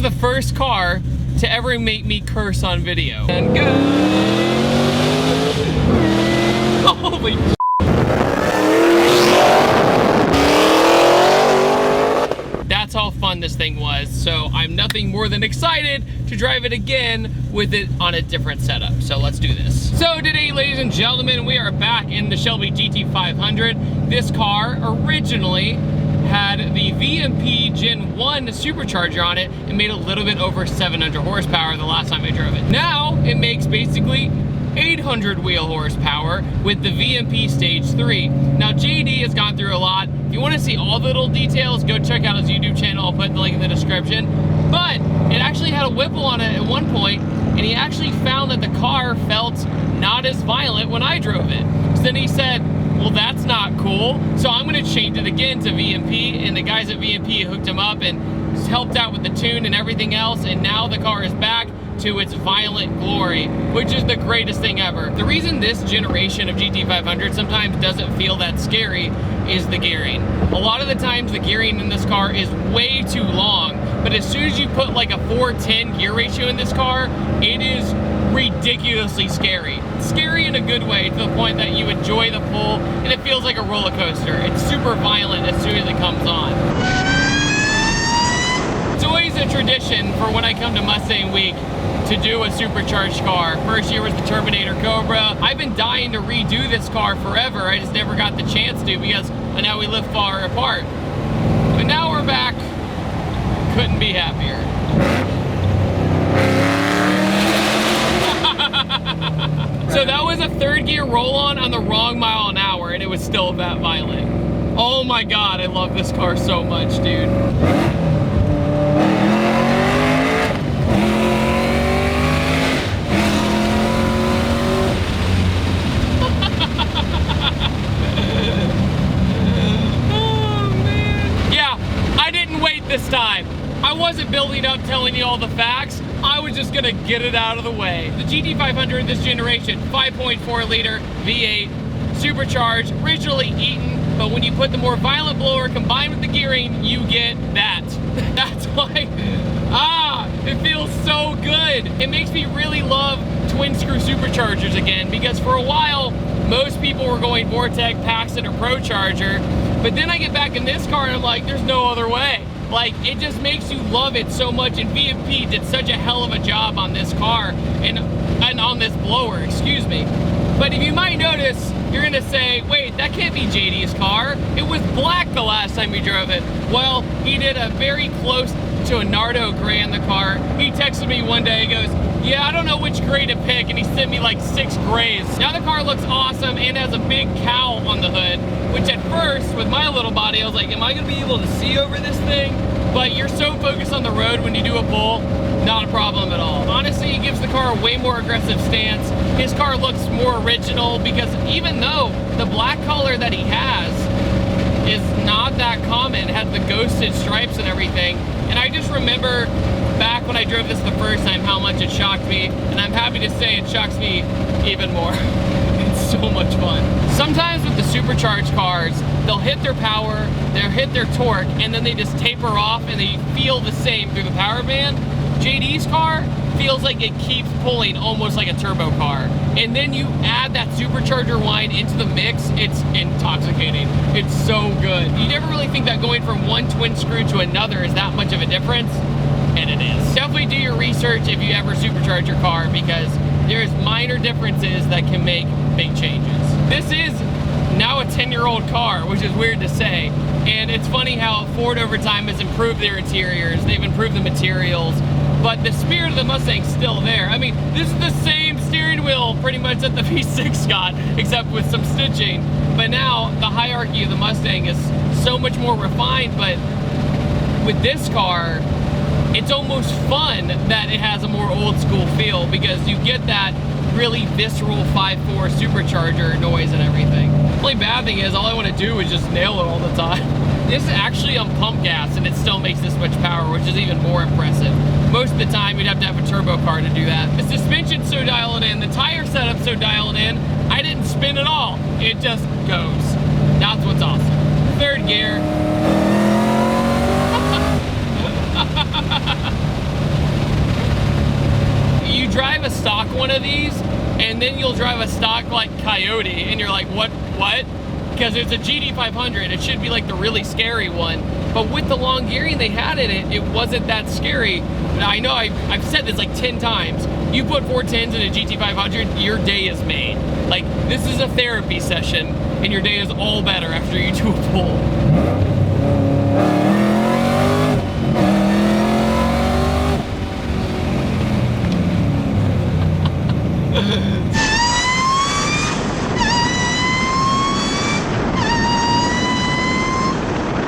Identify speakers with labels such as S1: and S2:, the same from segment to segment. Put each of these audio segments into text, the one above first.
S1: the first car to ever make me curse on video. And go! Holy that's how fun this thing was. So I'm nothing more than excited to drive it again with it on a different setup. So let's do this. So today, ladies and gentlemen, we are back in the Shelby GT500. This car originally had the VMP Gen 1 Supercharger on it and made a little bit over 700 horsepower the last time I drove it. Now it makes basically 800 wheel horsepower with the VMP Stage 3. Now JD has gone through a lot. If you want to see all the little details, go check out his YouTube channel. I'll put the link in the description. But it actually had a whipple on it at one point, and he actually found that the car felt not as violent when I drove it. So then he said, well, that's not cool. So I'm gonna change it again to VMP, and the guys at VMP hooked him up and helped out with the tune and everything else, and now the car is back to its violent glory, which is the greatest thing ever. The reason this generation of GT500 sometimes doesn't feel that scary is the gearing. A lot of the times the gearing in this car is way too long, but as soon as you put like a 4:10 gear ratio in this car, it is ridiculously scary. Scary in a good way, to the point that you enjoy the pull and it feels like a roller coaster. It's super violent as soon as it comes on. It's always a tradition for when I come to Mustang Week to do a supercharged car. First year was the Terminator Cobra. I've been dying to redo this car forever. I just never got the chance to because I know we live far apart. But now we're back. Couldn't be happier. So that was a third gear roll-on the wrong mile an hour, and it was still that violent. Oh my God, I love this car so much, dude. This time, I wasn't building up telling you all the facts. I was just gonna get it out of the way. The GT500 this generation, 5.4 liter V8, supercharged, originally Eaton, but when you put the more violent blower combined with the gearing, you get that. That's why, it feels so good. It makes me really love twin screw superchargers again, because for a while, most people were going Vortec, Paxton, or ProCharger, but then I get back in this car and I'm like, there's no other way. Like, it just makes you love it so much, and VMP did such a hell of a job on this car, and on this blower, excuse me. But if you might notice, you're gonna say, wait, that can't be JD's car. It was black the last time we drove it. Well, he did a very close to a Nardo gray in the car. He texted me one day, he goes, yeah, I don't know which gray to pick, and he sent me like 6 grays. Now the car looks awesome and has a big cowl on the hood, which at first, with my little body, I was like, am I gonna be able to see over this thing? But you're so focused on the road when you do a pull, not a problem at all. Honestly, he gives the car a way more aggressive stance. His car looks more original because even though the black color that he has is not that common, it has the ghosted stripes and everything. And I just remember back when I drove this the first time how much it shocked me, and I'm happy to say it shocks me even more. It's so much fun. Sometimes with the supercharged cars, they'll hit their power, they'll hit their torque, and then they just taper off and they feel the same through the power band. JD's car feels like it keeps pulling almost like a turbo car. And then you add that supercharger whine into the mix, it's intoxicating. It's so good. You never really think that going from one twin screw to another is that much of a difference, and it is. Definitely do your research if you ever supercharge your car, because there's minor differences that can make big changes. This is now a 10-year-old car, which is weird to say. And it's funny how Ford over time has improved their interiors, they've improved the materials, but the spirit of the Mustang's still there. I mean, this is the same steering wheel pretty much that the V6 got, except with some stitching. But now the hierarchy of the Mustang is so much more refined, but with this car, it's almost fun that it has a more old school feel, because you get that really visceral 5.4 supercharger noise and everything. The only bad thing is all I want to do is just nail it all the time. This is actually on pump gas and it still makes this much power, which is even more impressive. Most of the time you'd have to have a turbo car to do that. The suspension's so dialed in, the tire setup's so dialed in, I didn't spin at all. It just goes. That's what's awesome. Third gear. drive a stock one of these, and then you'll drive a stock like Coyote, and you're like, what? Because it's a GT500, it should be like the really scary one. But with the long gearing they had in it, it wasn't that scary. I know I've said this like 10 times. You put 410s in a GT500, your day is made. Like, this is a therapy session, and your day is all better after you do a pull.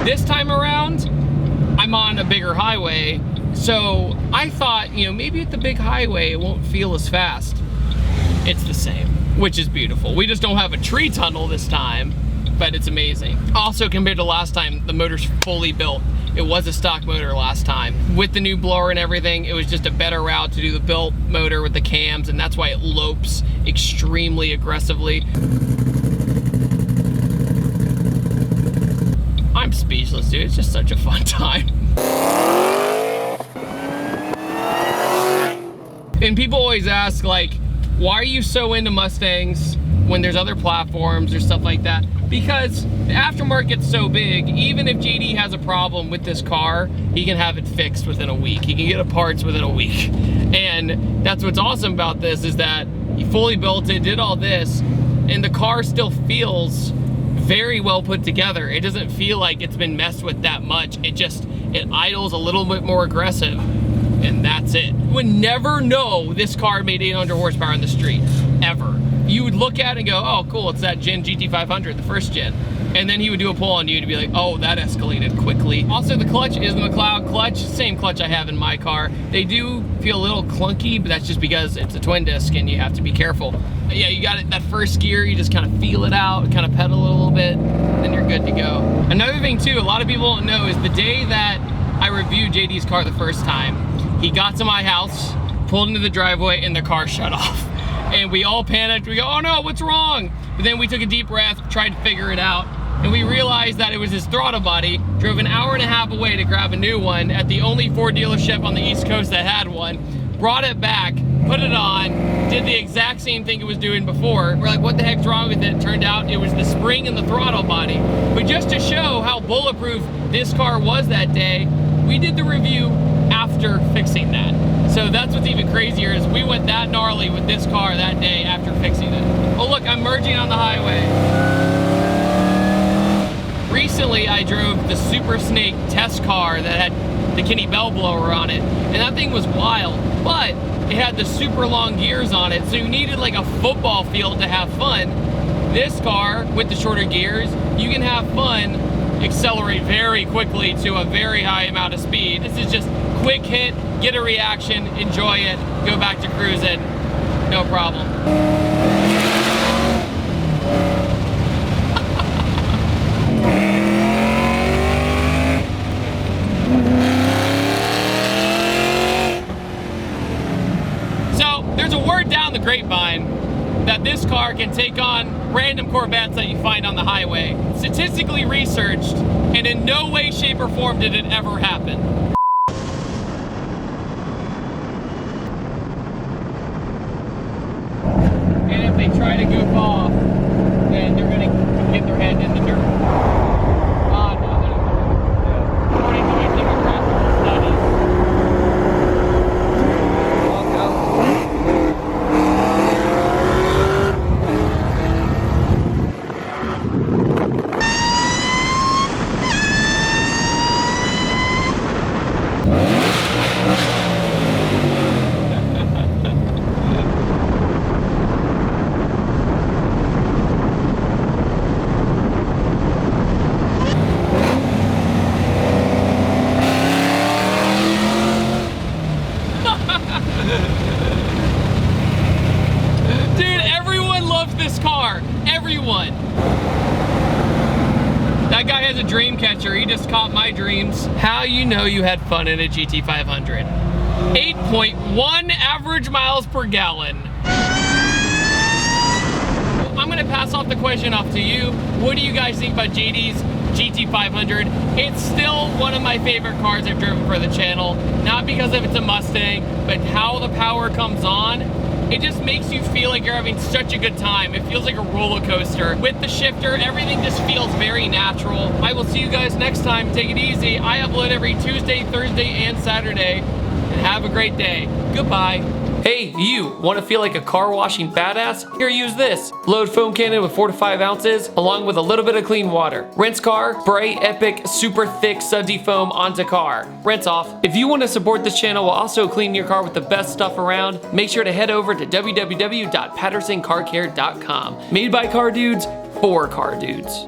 S1: This time around, I'm on a bigger highway, so I thought, you know, maybe at the big highway it won't feel as fast. It's the same, which is beautiful. We just don't have a tree tunnel this time, but it's amazing. Also, compared to last time, the motor's fully built. It was a stock motor last time. With the new blower and everything, it was just a better route to do the built motor with the cams, and that's why it lopes extremely aggressively. I'm speechless, dude. It's just such a fun time. And people always ask, like, why are you so into Mustangs when there's other platforms or stuff like that? Because the aftermarket's so big, even if JD has a problem with this car, he can have it fixed within a week. He can get it parts within a week. And that's what's awesome about this, is that he fully built it, did all this, and the car still feels very well put together. It doesn't feel like it's been messed with that much. It idles a little bit more aggressive, and that's it. You would never know this car made 800 horsepower on the street, ever. You would look at it and go, oh cool, it's that Gen GT500, the first gen. And then he would do a pull on you to be like, oh, that escalated quickly. Also, the clutch is the McLeod clutch, same clutch I have in my car. They do feel a little clunky, but that's just because it's a twin disc and you have to be careful. But yeah, you got it, that first gear, you just kind of feel it out, kind of pedal it a little bit, then you're good to go. Another thing too, a lot of people don't know, is the day that I reviewed JD's car the first time, he got to my house, pulled into the driveway, and the car shut off. And we all panicked. We go, oh no, what's wrong? But then we took a deep breath, tried to figure it out, and we realized that it was his throttle body. Drove an hour and a half away to grab a new one at the only Ford dealership on the East Coast that had one. Brought it back, put it on, did the exact same thing it was doing before. We're like, what the heck's wrong with it? Turned out it was the spring in the throttle body. But just to show how bulletproof this car was that day, we did the review after fixing that. So that's what's even crazier, is we went that gnarly with this car that day after fixing it. Oh look, I'm merging on the highway. Recently I drove the Super Snake test car that had the Kenny Bell blower on it, and that thing was wild, but it had the super long gears on it, so you needed like a football field to have fun. This car, with the shorter gears, you can have fun, accelerate very quickly to a very high amount of speed. This is just quick hit, get a reaction, enjoy it, go back to cruising, no problem. So there's a word down the grapevine that this car can take on random Corvettes that you find on the highway. Statistically researched, and in no way, shape, or form did it ever happen. And if they try to goof off, then they're gonna hit their head in the dirt. According to my demographic studies. Dude, everyone loves this car. Everyone. That guy has a dream catcher. He just caught my dreams. How you know you had fun in a GT500? 8.1 average miles per gallon. I'm gonna pass off the question off to you. What do you guys think about JD's GT500? It's still one of my favorite cars I've driven for the channel. Not because of it's a Mustang, but how the power comes on. It just makes you feel like you're having such a good time. It feels like a roller coaster. With the shifter, everything just feels very natural. I will see you guys next time. Take it easy. I upload every Tuesday, Thursday, and Saturday. And have a great day. Goodbye. Hey, you want to feel like a car washing badass? Here, use this. Load foam cannon with 4 to 5 ounces, along with a little bit of clean water. Rinse car, spray epic, super thick sudsy foam onto car. Rinse off. If you want to support this channel while also cleaning your car with the best stuff around, make sure to head over to www.pattersoncarcare.com. Made by car dudes, for car dudes.